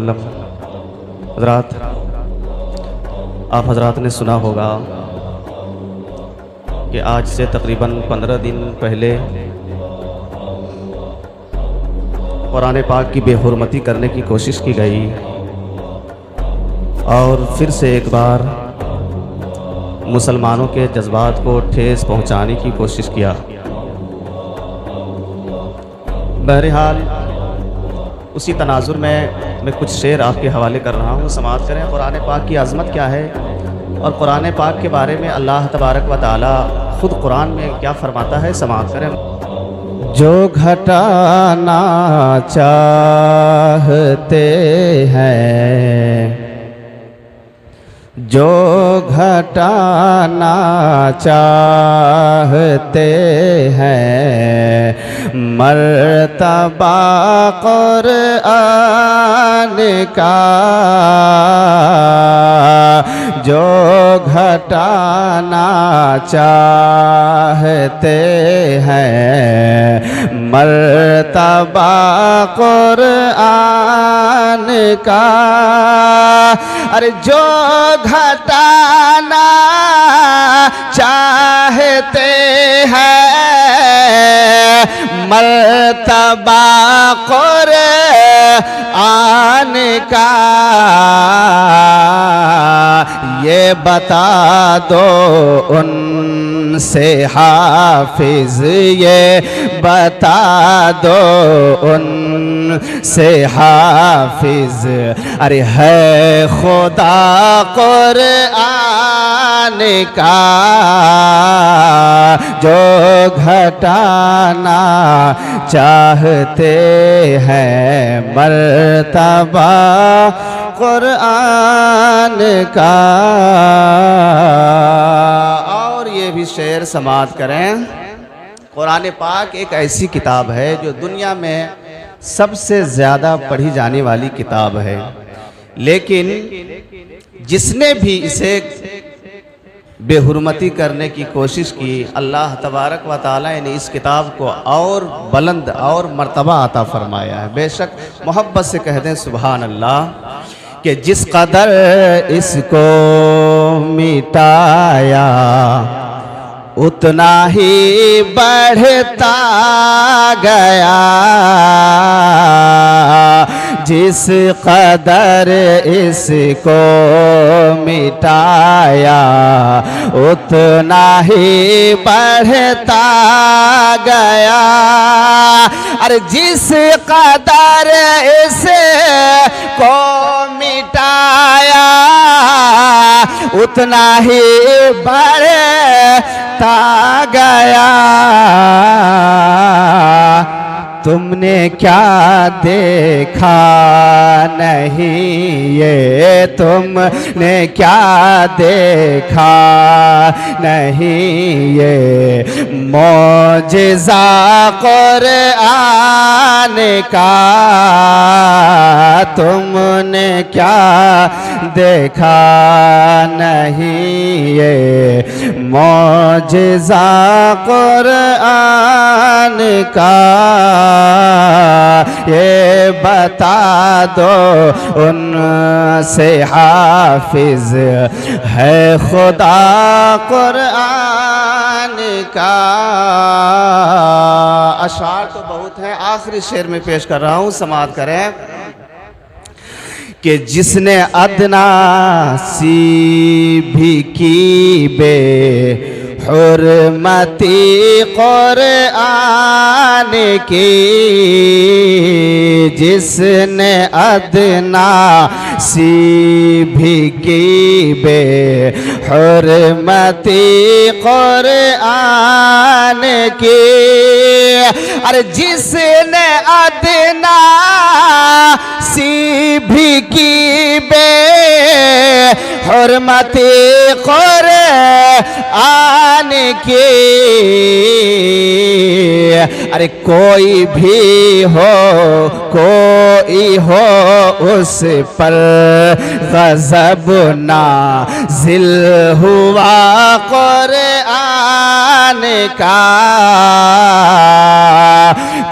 वसल्लम। हज़रात, आप हज़रात ने सुना होगा कि आज से तकरीबन 15 दिन पहले कुरान पाक की बेहुरमती करने की कोशिश की गई और फिर से एक बार मुसलमानों के जज्बात को ठेस पहुंचाने की कोशिश किया। बहरहाल उसी तनाजुर में मैं कुछ शेर आपके हवाले कर रहा हूँ, समाअत करें। कुरान पाक की अज़मत क्या है और कुरान पाक के बारे में अल्लाह तबारक व तआला ख़ुद कुरान में क्या फरमाता है, समाअत करें। जो घटाना चाहते हैं, जो घटाना चाहते हैं, मर्तबा कुरान का, जो घटाना चाहते हैं, मर्तबा कुरान का। अरे जो घटाना चाहते हैं, मर्तबा कुरान का, ये बता दो उनसे हाफिज, ये बता दो उनसे हाफिज। अरे है खुदा कुरान का, जो घटाना चाहते हैं, मर्तबा कुरान का। और ये भी शेर समाअत करें। कुरान पाक एक ऐसी किताब है जो दुनिया में सबसे ज़्यादा पढ़ी जाने वाली किताब है, लेकिन जिसने भी इसे बेहुरमती करने की कोशिश की, अल्लाह तबारक व तआला ने इस किताब को और बुलंद और मर्तबा अता फरमाया है। बेशक मोहब्बत से कह दें सुभान अल्लाह, कि जिस कदर इसको मिटाया उतना ही बढ़ता गया, जिस कदर इसको मिटाया उतना ही बढ़ता गया। अरे जिस कदर इसको मिटाया उतना ही बढ़ता गया। तुमने क्या देखा नहीं, ये तुमने क्या देखा नहीं, ये मौजिज़ा कुरान का, तुमने क्या देखा नहीं, ये मौजिज़ा कुरान का। ये बता दो उनसे हाफिज है खुदा कुरान का। अशार तो बहुत हैं, आखिरी शेर में पेश कर रहा हूँ, समाअत करें। कि जिसने अदना सी भी की बे हुर्मती कुरान की, जिसने अदना सी भी की बे हुर्मती कुरान की। अरे जिसने अदना सी भी की बे हुर्मती कुरान की। अरे कोई भी हो उस पर गज़ब नाज़िल हुआ कुरान का।